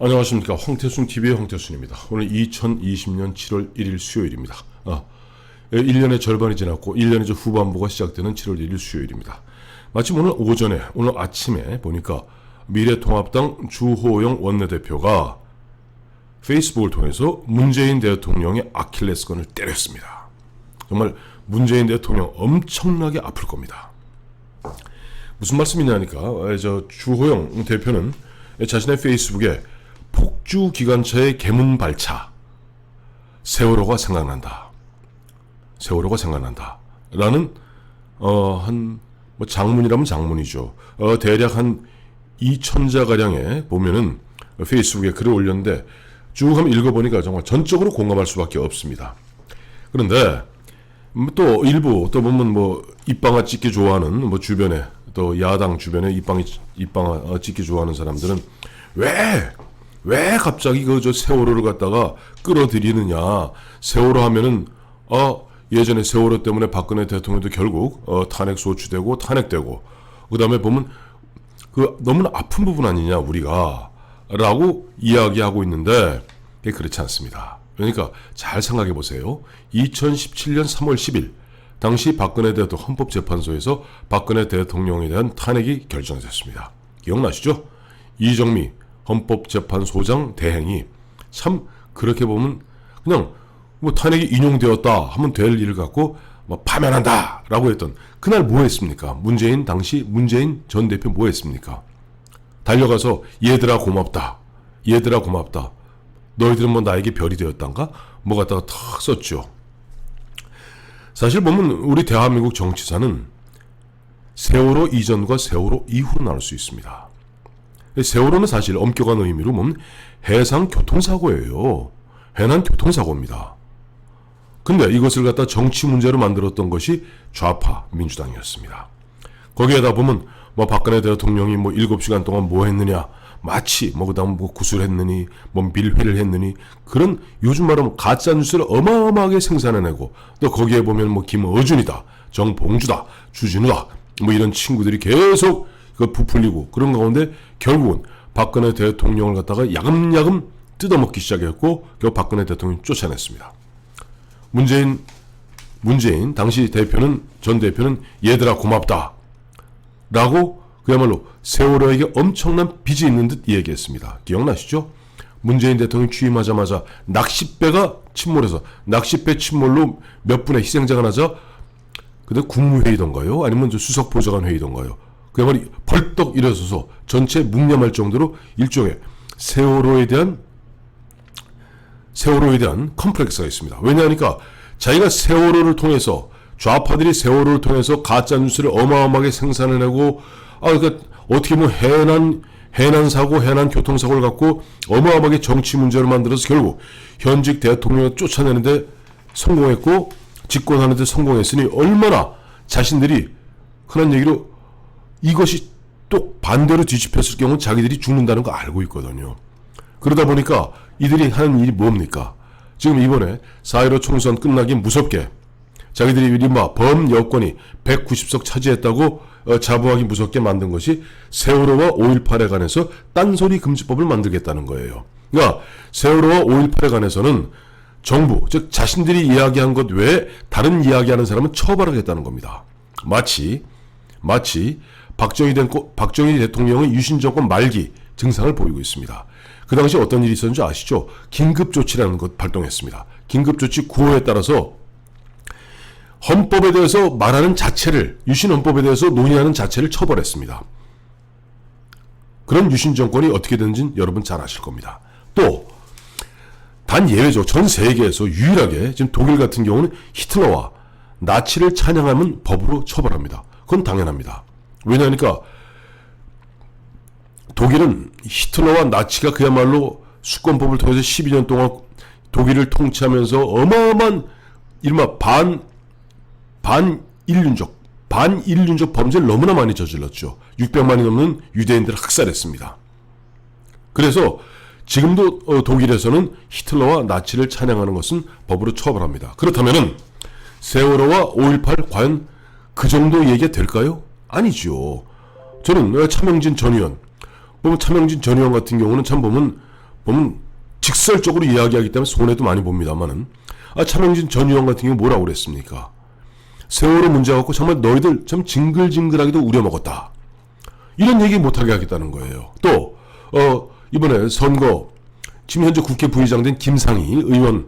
안녕하십니까. 황태순TV의 황태순입니다. 오늘 2020년 7월 1일 수요일입니다. 1년의 절반이 지났고 1년의 후반부가 시작되는 7월 1일 수요일입니다. 마침 오늘 아침에 보니까 미래통합당 주호영 원내대표가 페이스북을 통해서 문재인 대통령의 아킬레스건을 때렸습니다. 정말 문재인 대통령 엄청나게 아플 겁니다. 무슨 말씀이냐니까 주호영 대표는 자신의 페이스북에 폭주 기관차의 개문 발차 세월호가 생각난다 라는 장문이라면 장문이죠. 대략 한 2,000자가량의 보면은 페이스북에 글을 올렸는데 쭉 한번 읽어보니까 정말 전적으로 공감할 수밖에 없습니다. 그런데 또 일부 또 보면 입방아 찍기 좋아하는 주변에 또 야당 주변에 입방아 찍기 좋아하는 사람들은 왜 갑자기 저 세월호를 갖다가 끌어들이느냐. 세월호 하면은 예전에 세월호 때문에 박근혜 대통령도 결국 탄핵 소추되고 탄핵되고 그다음에 보면 너무나 아픈 부분 아니냐 우리가 라고 이야기하고 있는데 그렇지 않습니다. 그러니까 잘 생각해 보세요. 2017년 3월 10일 당시 박근혜 대통령 헌법재판소에서 박근혜 대통령에 대한 탄핵이 결정됐습니다. 기억나시죠? 이정미 헌법재판소장 대행이 참 그렇게 보면 그냥 탄핵이 인용되었다 하면 될 일을 갖고 파면한다 라고 했던 그날 뭐 했습니까? 당시 문재인 전 대표 뭐 했습니까? 달려가서 얘들아 고맙다 너희들은 나에게 별이 되었단가? 갖다가 탁 썼죠. 사실 보면 우리 대한민국 정치사는 세월호 이전과 세월호 이후로 나눌 수 있습니다. 세월호는 사실 엄격한 의미로 보면 해상 교통사고예요. 해난 교통사고입니다. 근데 이것을 갖다 정치 문제로 만들었던 것이 좌파 민주당이었습니다. 거기에다 보면 박근혜 대통령이 7시간 동안 뭐 했느냐, 마치 그다음 구술했느니 밀회를 했느니 그런 요즘 말하면 가짜 뉴스를 어마어마하게 생산해내고 또 거기에 보면 김어준이다, 정봉주다, 주진우다 이런 친구들이 계속 부풀리고 그런 가운데 결국은 박근혜 대통령을 갖다가 야금야금 뜯어먹기 시작했고 결국 박근혜 대통령이 쫓아냈습니다. 문재인 당시 전 대표는 얘들아 고맙다 라고 그야말로 세월호에게 엄청난 빚이 있는 듯 얘기했습니다. 기억나시죠? 문재인 대통령 취임하자마자 낚싯배가 침몰해서 낚싯배 침몰로 몇 분의 희생자가 나자 그때 국무회의던가요? 아니면 수석보좌관 회의던가요? 그야말로 벌떡 일어서서 전체 묵념할 정도로 일종의 세월호에 대한 컴플렉스가 있습니다. 왜냐하니까 자기가 세월호를 통해서 좌파들이 세월호를 통해서 가짜 뉴스를 어마어마하게 생산해내고 그러니까 어떻게 보면 해난 사고, 해난 교통사고를 갖고 어마어마하게 정치 문제로 만들어서 결국 현직 대통령을 쫓아내는데 성공했고 집권하는데 성공했으니 얼마나 자신들이 흔한 얘기로 이것이 또 반대로 뒤집혔을 경우 자기들이 죽는다는 거 알고 있거든요. 그러다 보니까 이들이 하는 일이 뭡니까? 지금 이번에 4.15 총선 끝나기 무섭게 자기들이 범 여권이 190석 차지했다고 자부하기 무섭게 만든 것이 세월호와 5.18에 관해서 딴소리 금지법을 만들겠다는 거예요. 그러니까 세월호와 5.18에 관해서는 정부, 즉 자신들이 이야기한 것 외에 다른 이야기하는 사람은 처벌하겠다는 겁니다. 마치 박정희 대통령의 유신 정권 말기 증상을 보이고 있습니다. 그 당시 어떤 일이 있었는지 아시죠? 긴급조치라는 것 발동했습니다. 긴급조치 9호에 따라서 헌법에 대해서 말하는 자체를, 유신 헌법에 대해서 논의하는 자체를 처벌했습니다. 그런 유신 정권이 어떻게 되는지는 여러분 잘 아실 겁니다. 또 단 예외죠. 전 세계에서 유일하게 지금 독일 같은 경우는 히틀러와 나치를 찬양하면 법으로 처벌합니다. 그건 당연합니다. 왜냐하니까 독일은 히틀러와 나치가 그야말로 수권법을 통해서 12년 동안 독일을 통치하면서 어마어마한 이른바 반인륜적 범죄를 너무나 많이 저질렀죠. 600만이 넘는 유대인들을 학살했습니다. 그래서 지금도 독일에서는 히틀러와 나치를 찬양하는 것은 법으로 처벌합니다. 그렇다면은 세월호와 5.18 과연 그 정도 얘기가 될까요? 아니죠. 저는 차명진 전 의원 같은 경우는 참 보면 보면 직설적으로 이야기하기 때문에 손해도 많이 봅니다만은 차명진 전 의원 같은 경우 뭐라고 그랬습니까? 세월호 문제 갖고 정말 너희들 참 징글징글하게도 우려먹었다. 이런 얘기 못하게 하겠다는 거예요. 또 이번에 선거 지금 현재 국회 부의장 된 김상희 의원,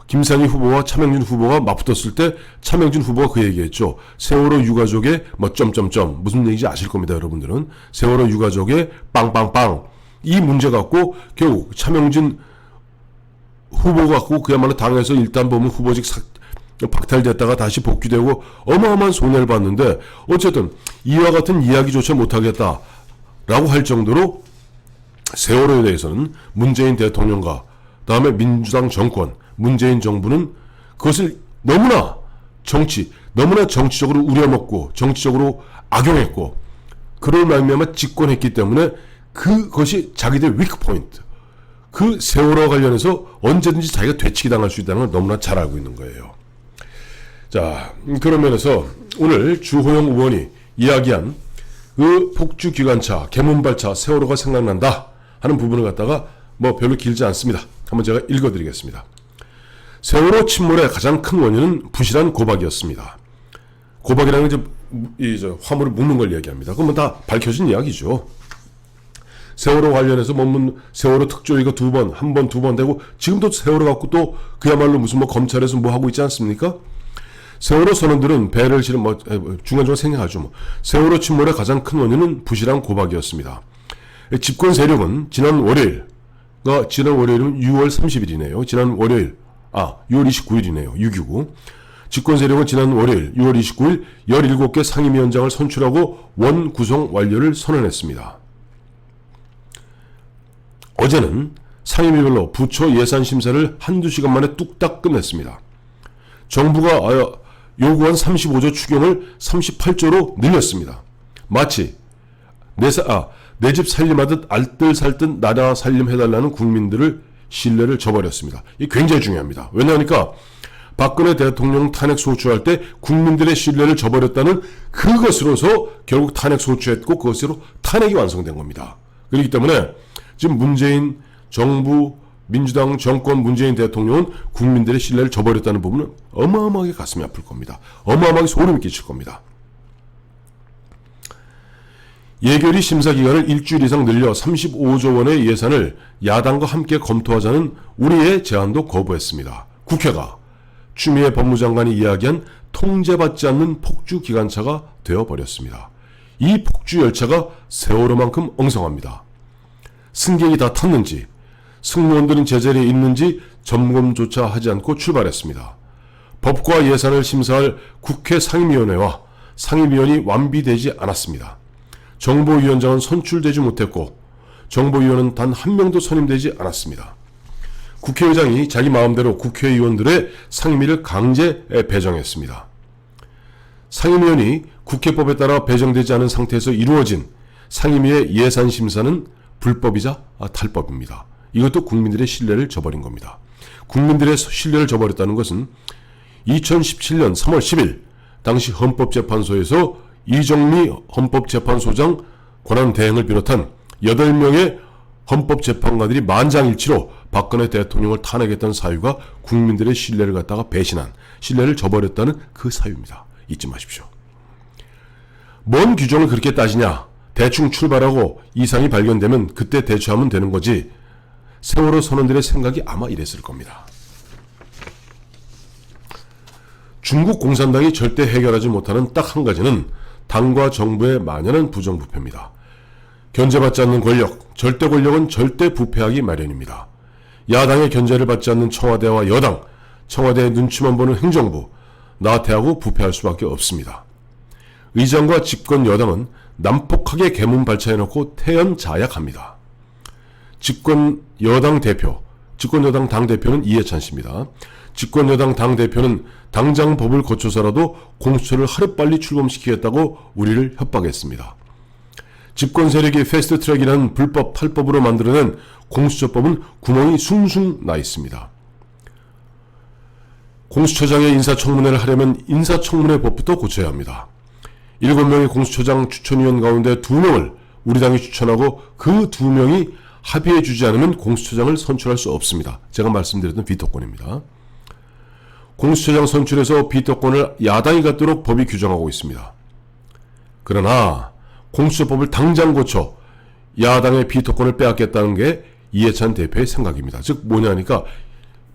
김상희 후보와 차명진 후보가 맞붙었을 때 차명진 후보가 그 얘기했죠. 세월호 유가족의 뭐 점점점 무슨 얘기인지 아실 겁니다, 여러분들은. 세월호 유가족의 빵빵빵 이 문제 갖고 결국 차명진 후보 갖고 그야말로 당에서 일단 보면 후보직 박탈됐다가 다시 복귀되고 어마어마한 손해를 봤는데 어쨌든 이와 같은 이야기조차 못하겠다라고 할 정도로 세월호에 대해서는 문재인 대통령과 다음에 민주당 정권, 문재인 정부는 그것을 너무나 정치적으로 우려먹고 정치적으로 악용했고 그럴 말미암아 집권했기 때문에 그것이 자기들의 위크포인트, 그 세월호 관련해서 언제든지 자기가 되치기 당할 수 있다는 걸 너무나 잘 알고 있는 거예요. 자, 그런 면에서 오늘 주호영 의원이 이야기한 그 폭주 기관차, 개문발차 세월호가 생각난다 하는 부분을 갖다가 뭐 별로 길지 않습니다. 한번 제가 읽어드리겠습니다. 세월호 침몰의 가장 큰 원인은 부실한 고박이었습니다. 고박이라는 게 이제 화물을 묶는 걸 얘기합니다. 그러면 다 밝혀진 이야기죠. 세월호 관련해서 세월호 특조위가 한 번, 두 번 되고 지금도 세월호 갖고 또 그야말로 무슨 검찰에서 뭐 하고 있지 않습니까? 세월호 선원들은 배를 실은 중간중간 생략하죠. 세월호 침몰의 가장 큰 원인은 부실한 고박이었습니다. 집권 세력은 지난 월요일은 6월 30일이네요. 지난 월요일, 6월 29일이네요. 6.29. 집권 세력은 지난 월요일 6월 29일 17개 상임위원장을 선출하고 원 구성 완료를 선언했습니다. 어제는 상임위별로 부처 예산 심사를 한두 시간 만에 뚝딱 끝냈습니다. 정부가 요구한 35조 추경을 38조로 늘렸습니다. 마치 내 집 살림하듯 알뜰살뜰 나라 살림해달라는 국민들을 신뢰를 저버렸습니다. 이게 굉장히 중요합니다. 왜냐하니까 박근혜 대통령 탄핵 소추할 때 국민들의 신뢰를 저버렸다는 그것으로서 결국 탄핵 소추했고 그것으로 탄핵이 완성된 겁니다. 그렇기 때문에 지금 문재인 정부, 민주당 정권 문재인 대통령은 국민들의 신뢰를 저버렸다는 부분은 어마어마하게 가슴이 아플 겁니다. 어마어마하게 소름이 끼칠 겁니다. 예결위 심사 기간을 일주일 이상 늘려 35조 원의 예산을 야당과 함께 검토하자는 우리의 제안도 거부했습니다. 국회가 추미애 법무장관이 이야기한 통제받지 않는 폭주 기관차가 되어버렸습니다. 이 폭주 열차가 세월호만큼 엉성합니다. 승객이 다 탔는지 승무원들은 제자리에 있는지 점검조차 하지 않고 출발했습니다. 법과 예산을 심사할 국회 상임위원회와 상임위원이 완비되지 않았습니다. 정보위원장은 선출되지 못했고 정보위원은 단 한 명도 선임되지 않았습니다. 국회의장이 자기 마음대로 국회의원들의 상임위를 강제 배정했습니다. 상임위원이 국회법에 따라 배정되지 않은 상태에서 이루어진 상임위의 예산 심사는 불법이자 탈법입니다. 이것도 국민들의 신뢰를 저버린 겁니다. 국민들의 신뢰를 저버렸다는 것은 2017년 3월 10일 당시 헌법재판소에서 이정미 헌법재판소장 권한대행을 비롯한 8명의 헌법재판관들이 만장일치로 박근혜 대통령을 탄핵했던 사유가 국민들의 신뢰를 갖다가 배신한, 신뢰를 저버렸다는 그 사유입니다. 잊지 마십시오. 뭔 규정을 그렇게 따지냐? 대충 출발하고 이상이 발견되면 그때 대처하면 되는 거지. 세월호 선원들의 생각이 아마 이랬을 겁니다. 중국 공산당이 절대 해결하지 못하는 딱 한 가지는 당과 정부의 만연한 부정부패입니다. 견제받지 않는 권력, 절대 권력은 절대 부패하기 마련입니다. 야당의 견제를 받지 않는 청와대와 여당, 청와대의 눈치만 보는 행정부, 나태하고 부패할 수밖에 없습니다. 의장과 집권 여당은 난폭하게 개문 발차해놓고 태연자약합니다. 집권 여당 당대표는 이해찬 씨입니다. 집권 여당 당대표는 당장 법을 고쳐서라도 공수처를 하루빨리 출범시키겠다고 우리를 협박했습니다. 집권 세력이 패스트트랙이라는 불법 탈법으로 만들어낸 공수처법은 구멍이 숭숭 나 있습니다. 공수처장의 인사청문회를 하려면 인사청문회 법부터 고쳐야 합니다. 7명의 공수처장 추천위원 가운데 2명을 우리 당이 추천하고 그 2명이 합의해 주지 않으면 공수처장을 선출할 수 없습니다. 제가 말씀드렸던 비토권입니다. 공수처장 선출에서 비토권을 야당이 갖도록 법이 규정하고 있습니다. 그러나 공수처법을 당장 고쳐 야당의 비토권을 빼앗겠다는 게 이해찬 대표의 생각입니다. 즉 뭐냐니까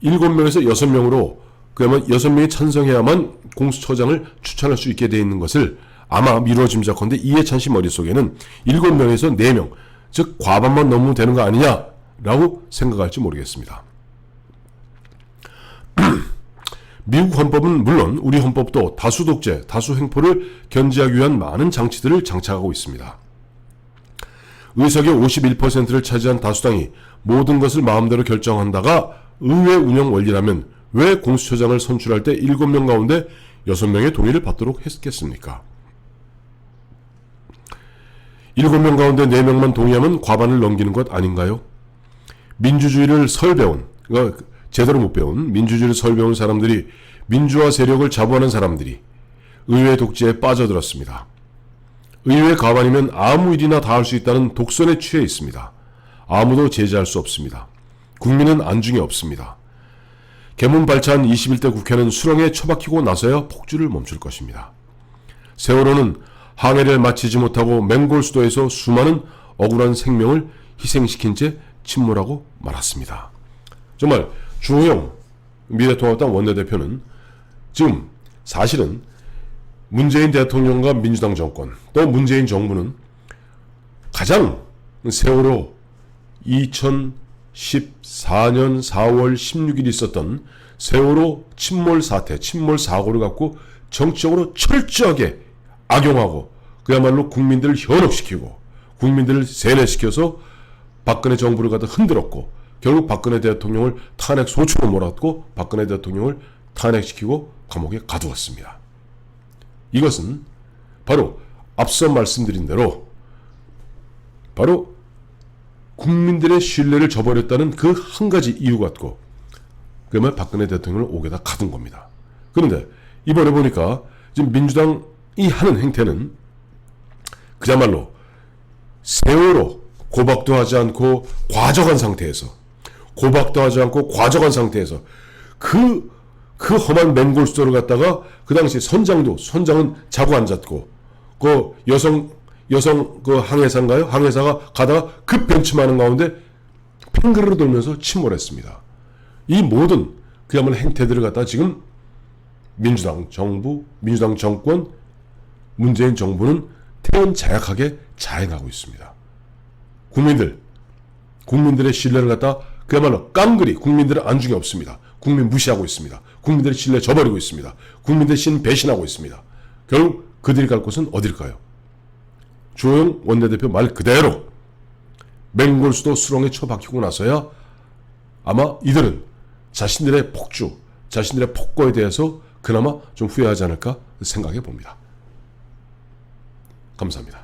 7명에서 6명으로 그러면 6명이 찬성해야만 공수처장을 추천할 수 있게 돼 있는 것을 아마 미뤄짐작컨대 이해찬 씨 머릿속에는 7명에서 4명, 즉 과반만 넘으면 되는 거 아니냐라고 생각할지 모르겠습니다. 미국 헌법은 물론 우리 헌법도 다수 독재, 다수 횡포를 견제하기 위한 많은 장치들을 장착하고 있습니다. 의석의 51%를 차지한 다수당이 모든 것을 마음대로 결정한다가 의회 운영 원리라면 왜 공수처장을 선출할 때 7명 가운데 6명의 동의를 받도록 했겠습니까? 7명 가운데 4명만 동의하면 과반을 넘기는 것 아닌가요? 민주주의를 설배운, 그러니까 제대로 못 배운 민주주의를 설배운 사람들이 민주화 세력을 자부하는 사람들이 의회 독재에 빠져들었습니다. 의회 과반이면 아무 일이나 다 할 수 있다는 독선에 취해 있습니다. 아무도 제재할 수 없습니다. 국민은 안중에 없습니다. 개문 발차한 21대 국회는 수렁에 처박히고 나서야 폭주를 멈출 것입니다. 세월호는 항해를 마치지 못하고 맹골 수도에서 수많은 억울한 생명을 희생시킨 채 침몰하고 말았습니다. 정말 주호영 미래통합당 원내대표는 지금 사실은 문재인 대통령과 민주당 정권 또 문재인 정부는 가장 세월호 2014년 4월 16일 있었던 세월호 침몰 사태, 침몰 사고를 갖고 정치적으로 철저하게 악용하고 그야말로 국민들을 현혹시키고 국민들을 세뇌시켜서 박근혜 정부를 갖다 흔들었고 결국 박근혜 대통령을 탄핵 소추로 몰았고 박근혜 대통령을 탄핵시키고 감옥에 가두었습니다. 이것은 바로 앞서 말씀드린 대로 바로 국민들의 신뢰를 저버렸다는 그 한 가지 이유 갖고 그러면 박근혜 대통령을 옥에다 가둔 겁니다. 그런데 이번에 보니까 지금 민주당이 하는 행태는 그야말로 세월호 고박도 하지 않고 과적한 상태에서 그 험한 맹골수도를 갖다가 그 당시 선장은 자고 앉았고 그 여성 그 항해사인가요? 항해사가 가다가 급 변침하는 가운데 팽그르르 돌면서 침몰했습니다. 이 모든 그야말로 행태들을 갖다가 지금 민주당 정권, 문재인 정부는 태연자약하게 자행하고 있습니다. 국민들의 신뢰를 갖다 그야말로 깡그리 국민들은 안중에 없습니다. 국민 무시하고 있습니다. 국민들의 신뢰 저버리고 있습니다. 국민들의 신 배신하고 있습니다. 결국 그들이 갈 곳은 어딜까요? 주호영 원내대표 말 그대로 맹골수도 수렁에 처박히고 나서야 아마 이들은 자신들의 폭주, 자신들의 폭거에 대해서 그나마 좀 후회하지 않을까 생각해 봅니다. 감사합니다.